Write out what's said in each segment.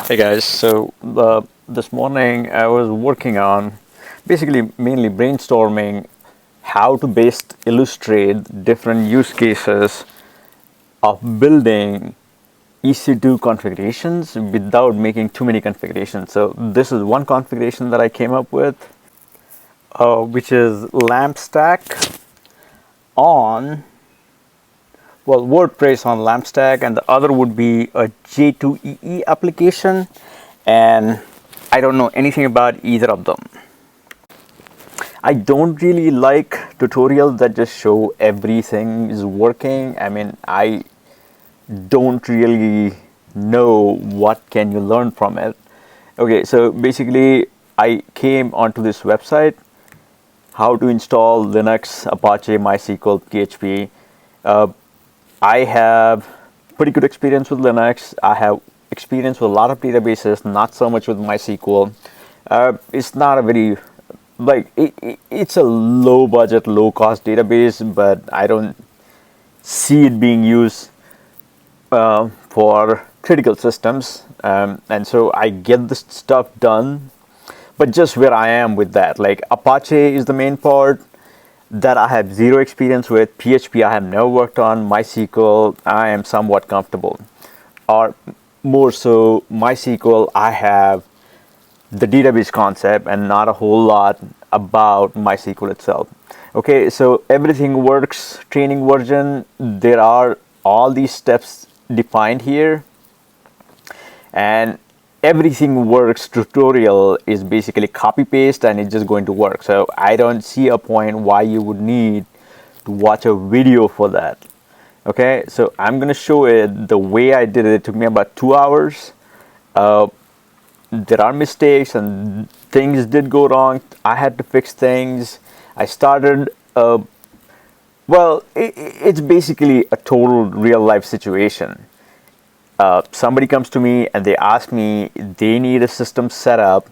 Hey guys, this morning I was working on basically mainly brainstorming how to best illustrate different use cases of building EC2 configurations without making too many configurations. So this is one configuration that I came up with, which is lamp stack on WordPress on lamp stack, and the other would be a J2EE application, and I don't know anything about either of them. I don't really like tutorials that just show everything is working. I mean, I don't really know what can you learn from it. Okay, so basically I came onto this website, how to install Linux, Apache, MySQL, PHP. I have pretty good experience with Linux. I have experience with a lot of databases, not so much with MySQL. It's not a very it's a low budget, low cost database, but I don't see it being used for critical systems, and so I get this stuff done. But just where I am with that, like Apache is the main part that I have zero experience with. PHP I have never worked on. MySQL I am somewhat comfortable, or more so MySQL I have the database concept and not a whole lot about MySQL itself. Okay, so everything works. Training version, there are all these steps defined here, and everything works. Tutorial is basically copy paste and it's just going to work. So I don't see a point why you would need to watch a video for that. Okay, so I'm gonna show it the way I did it. It took me about 2 hours. There are mistakes and things did go wrong. I had to fix things. I started it's basically a total real life situation. Somebody comes to me and they ask me they need a system set up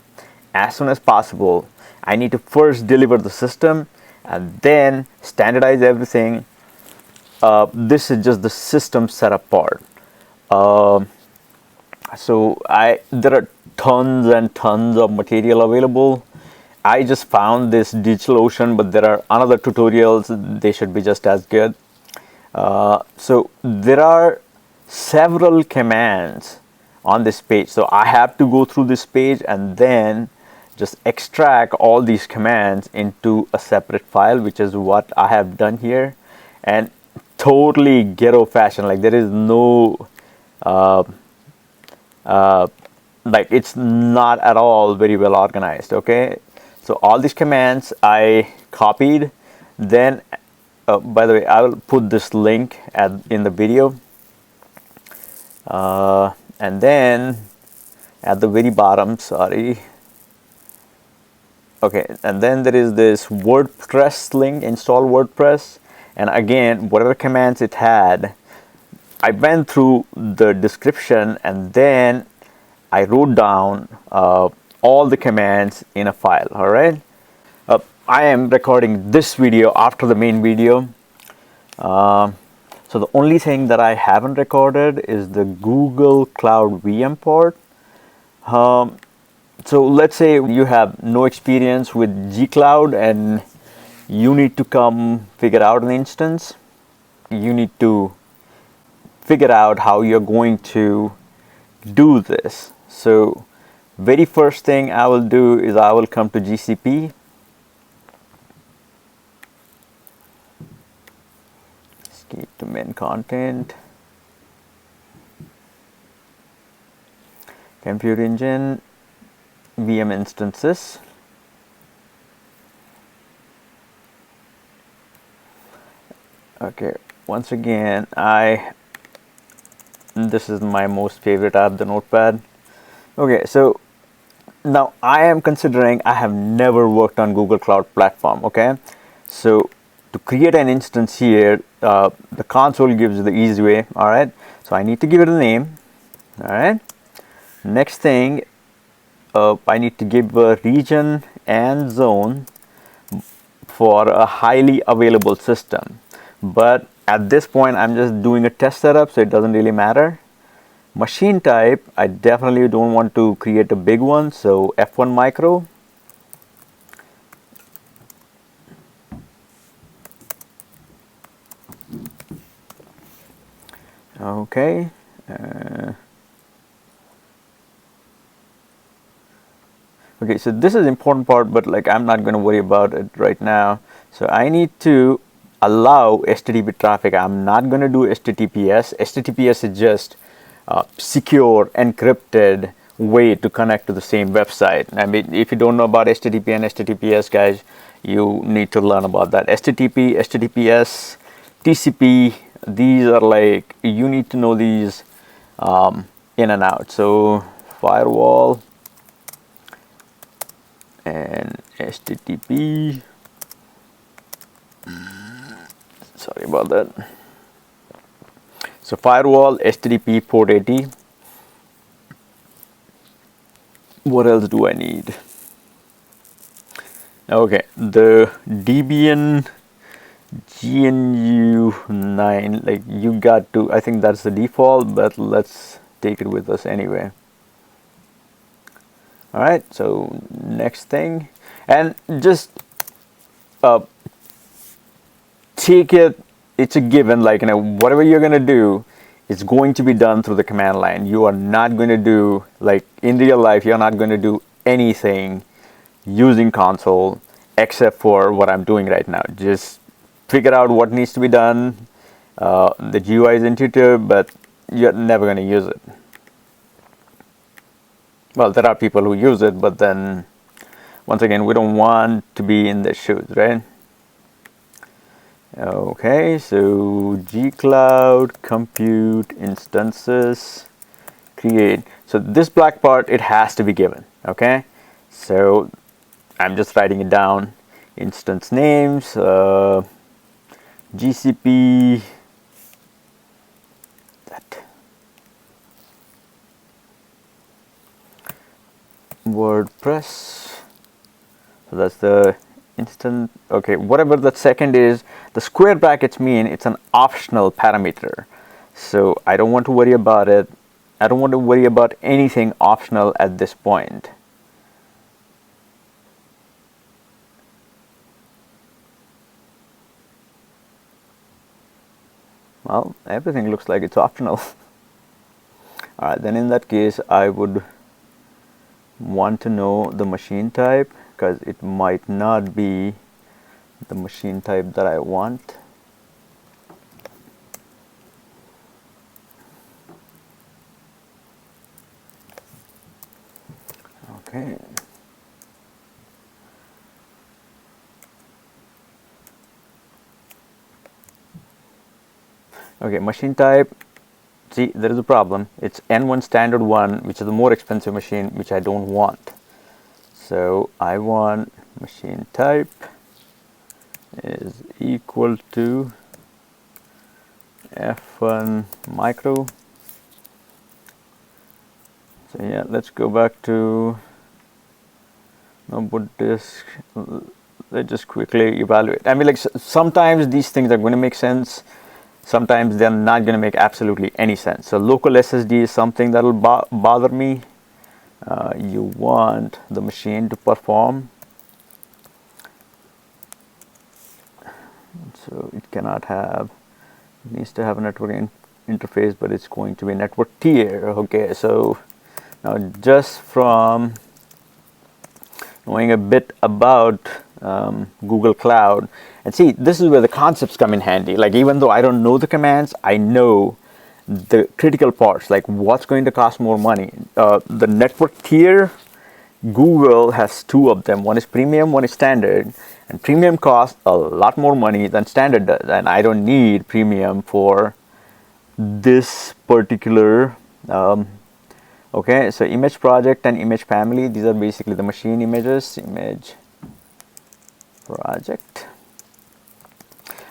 as soon as possible. I need to first deliver the system and then standardize everything. This is just the system setup part. There are tons and tons of material available. I just found this DigitalOcean, but there are another tutorials. They should be just as good. So there are several commands on this page. So I have to go through this page and then just extract all these commands into a separate file, which is what I have done here. And totally ghetto fashion. Like there is no it's not at all very well organized. Okay, so all these commands I copied. Then by the way, I will put this link in the video, and then at the very bottom, and then there is this WordPress link, install WordPress. And again, whatever commands it had, I went through the description and then I wrote down all the commands in a file. All right. I am recording this video after the main video. So the only thing that I haven't recorded is the Google Cloud VM part. So let's say you have no experience with G-Cloud and you need to come figure out an instance. You need to figure out how you're going to do this. So very first thing I will do is I will come to GCP. Escape to main content. Compute engine, VM instances. Okay, once again, this is my most favorite app, the Notepad. Okay, so now I am considering I have never worked on Google Cloud Platform. Okay, so to create an instance here, the console gives you the easy way. All right, so I need to give it a name. All right, next thing, I need to give a region and zone for a highly available system. But at this point, I'm just doing a test setup, so it doesn't really matter. Machine type, I definitely don't want to create a big one, so F1 micro. Okay. Okay, so this is important part, but like I'm not going to worry about it right now. So I need to allow HTTP traffic. I'm not going to do HTTPS. HTTPS is just secure, encrypted way to connect to the same website. I mean, if you don't know about HTTP and HTTPS, guys, you need to learn about that. HTTP, HTTPS, TCP, these are like, you need to know these in and out. So firewall and HTTP. Sorry about that. So firewall, HTTP, port 80. What else do I need? Okay, the Debian GNU9, like you got to, I think that's the default, but let's take it with us anyway. All right, so next thing, and just take it, it's a given, like, you know, whatever you're going to do, it's going to be done through the command line. You are not going to do, like in real life, you're not going to do anything using console except for what I'm doing right now. Just figure out what needs to be done. The GUI is intuitive, but you're never going to use it. Well, there are people who use it, but then once again, we don't want to be in their shoes, right? Okay, so gcloud compute instances create. So this black part, it has to be given. Okay, so I'm just writing it down. Instance names, GCP, that WordPress. So that's the instant. Okay, whatever that second is, the square brackets mean it's an optional parameter. So I don't want to worry about it. I don't want to worry about anything optional at this point. Well, everything looks like it's optional. All right, then in that case, I would want to know the machine type, because it might not be the machine type that I want. Okay. Okay, machine type. See, there is a problem. It's N1 standard one, which is the more expensive machine, which I don't want. So I want machine type is equal to F1 micro. So yeah, let's go back to notebook disk. Let's just quickly evaluate. I mean, like sometimes these things are going to make sense. Sometimes they're not going to make absolutely any sense. So local SSD is something that will bother me. You want the machine to perform. So it cannot have, it needs to have a network interface, but it's going to be network tier. Okay, so now just from knowing a bit about Google Cloud, and see, this is where the concepts come in handy. Like even though I don't know the commands, I know the critical parts, like what's going to cost more money. The network tier, Google has two of them. One is premium, one is standard. And premium costs a lot more money than standard does. And I don't need premium for this particular. Okay, so image project and image family, these are basically the machine images. Image project.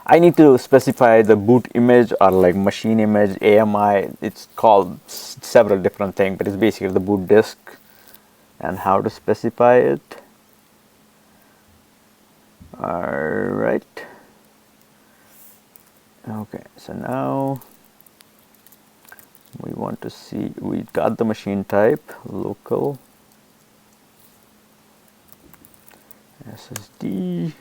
I need to specify the boot image or like machine image, AMI. It's called several different things, but it's basically the boot disk and how to specify it. All right. Okay, so now We want to see, we got the machine type, local SSD.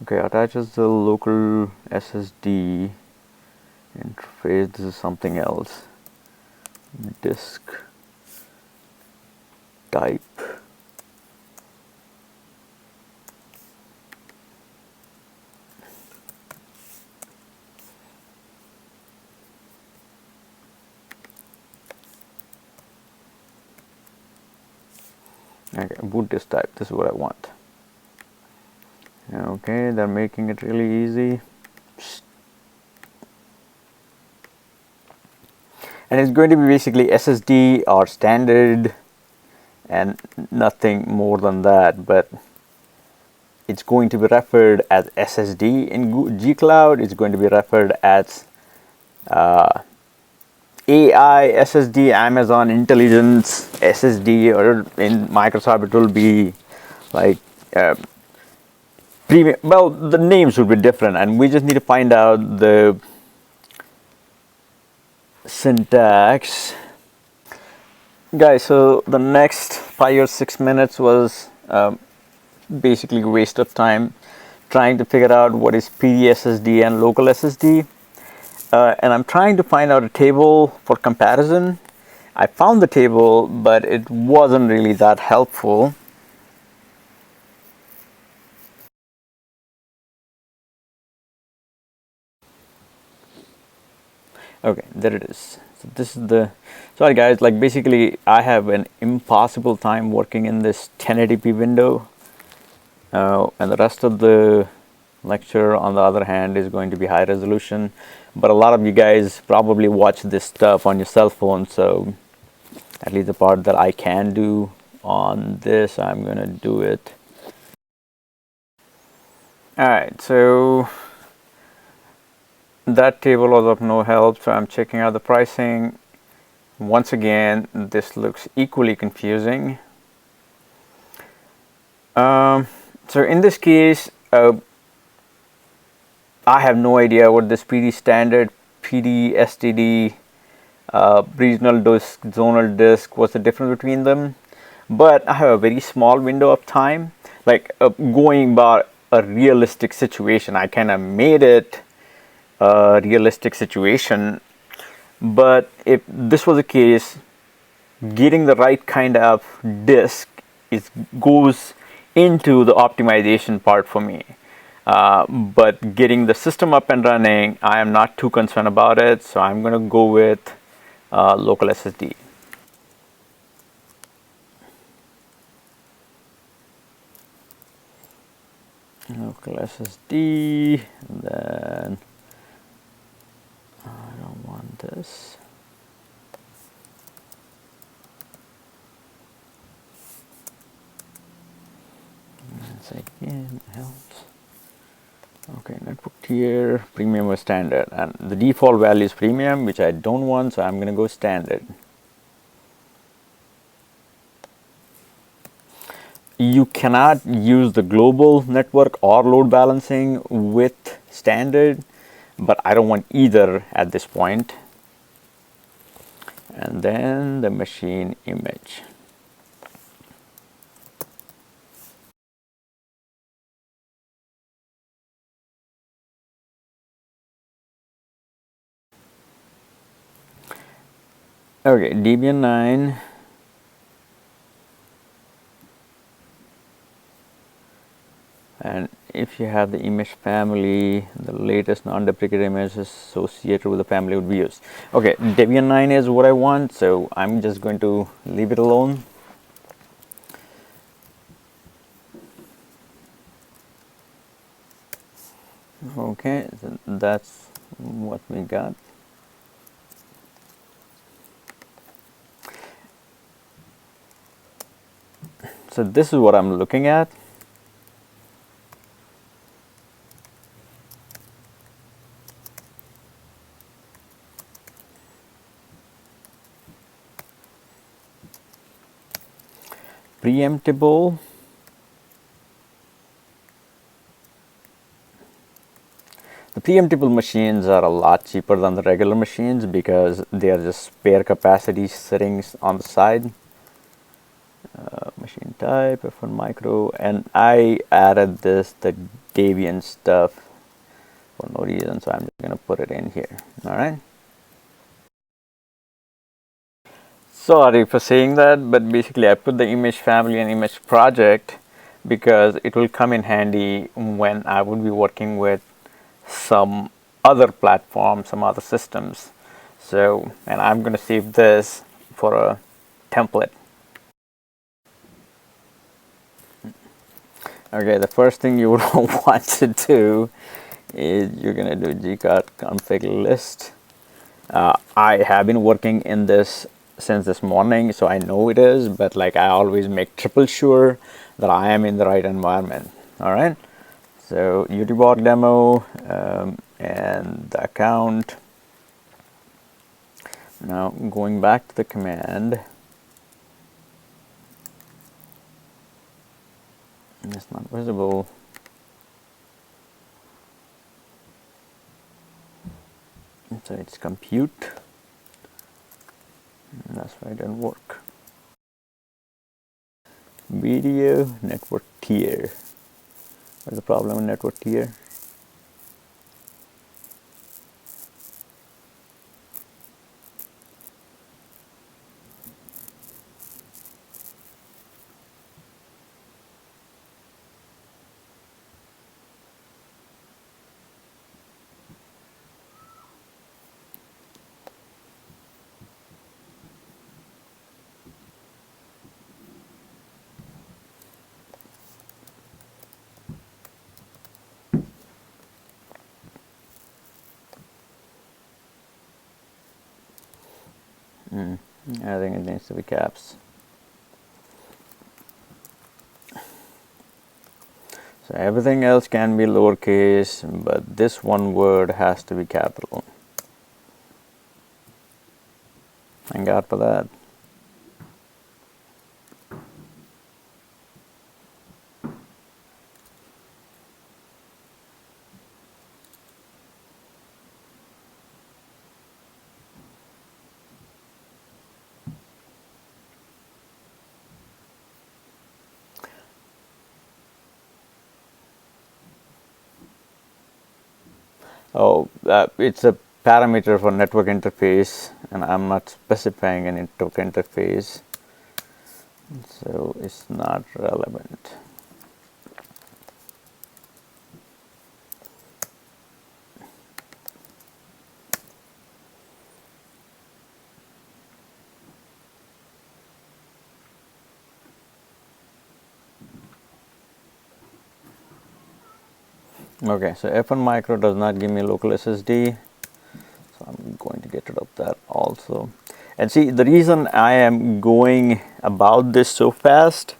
Okay, attaches the local SSD interface. This is something else. Disk type. Okay, boot disk type. This is what I want. Okay, they're making it really easy. And it's going to be basically SSD or standard and nothing more than that, but it's going to be referred as SSD in G-Cloud. It's going to be referred as AI SSD, Amazon Intelligence SSD, or in Microsoft it will be like premium. Well, the names would be different, and we just need to find out the syntax. Guys, so the next 5 or 6 minutes was basically a waste of time trying to figure out what is PD SSD and local SSD. And I'm trying to find out a table for comparison. I found the table, but it wasn't really that helpful. Okay, there it is. So this is the, sorry guys, like basically I have an impossible time working in this 1080p window, and the rest of the lecture on the other hand is going to be high resolution, but a lot of you guys probably watch this stuff on your cell phone, so at least the part that I can do on this, I'm gonna do it. Alright, so that table was of no help, so I'm checking out the pricing. Once again, this looks equally confusing. So in this case, I have no idea what this PD standard, PD STD, regional disk, zonal disk, what's the difference between them. But I have a very small window of time, like going by a realistic situation. I kind of made it a realistic situation, but if this was the case, getting the right kind of disk goes into the optimization part for me. But getting the system up and running, I am not too concerned about it, so I'm going to go with local SSD. Local SSD, and then I don't want this. Once again, helps. Okay, network tier, premium or standard, and the default value is premium, which I don't want, so I'm going to go standard. You cannot use the global network or load balancing with standard, but I don't want either at this point. And then the machine image. Okay, Debian 9. And if you have the image family, the latest non-deprecated images associated with the family would be used. Okay, Debian 9 is what I want, so I'm just going to leave it alone. Okay, so that's what we got. So this is what I'm looking at. Preemptible. The preemptible machines are a lot cheaper than the regular machines because they are just spare capacity sitting on the side. Machine type F1 micro, and I added the Debian stuff for no reason, so I'm just going to put it in here. All right. Sorry for saying that, but basically I put the image family and image project because it will come in handy when I would be working with some other platform, some other systems. So, and I'm going to save this for a template. Okay, the first thing you would want to do is you're going to do gcart config list. I have been working in this since this morning, so I know it is, but like I always make triple sure that I am in the right environment. All right. So UTBorg demo and the account. Now going back to the command. It's not visible. So it's compute. And that's why it didn't work. Video network tier. What's the problem with network tier? I think it needs to be caps. So everything else can be lowercase, but this one word has to be capital. Thank God for that. Oh, it's a parameter for network interface, and I'm not specifying a network interface, so it's not relevant. Okay, so F1 micro does not give me local SSD, so I'm going to get rid of that also. And see, the reason I am going about this so fast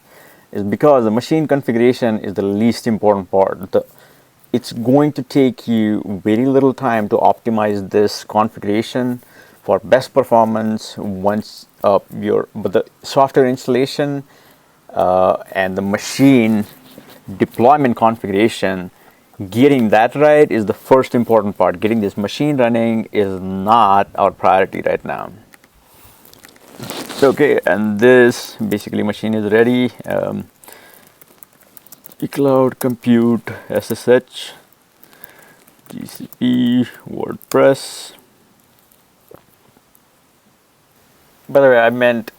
is because the machine configuration is the least important part. It's going to take you very little time to optimize this configuration for best performance once but the software installation and the machine deployment configuration, getting that right is the first important part. Getting this machine running is not our priority right now. So, okay, and this basically machine is ready. Cloud compute SSH, GCP, Wordpress. By the way, I meant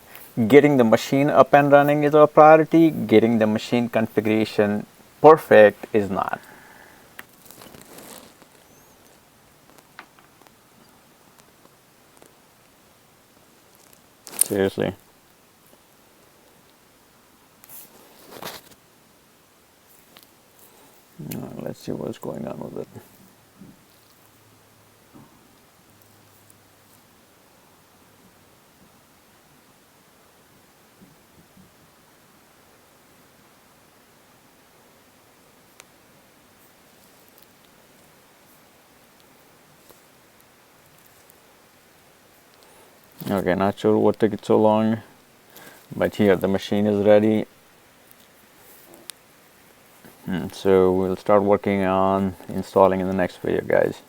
getting the machine up and running is our priority. Getting the machine configuration perfect is not. Seriously. Let's see what's going on with it. Okay, not sure what took it so long, but here the machine is ready. So we'll start working on installing in the next video, guys.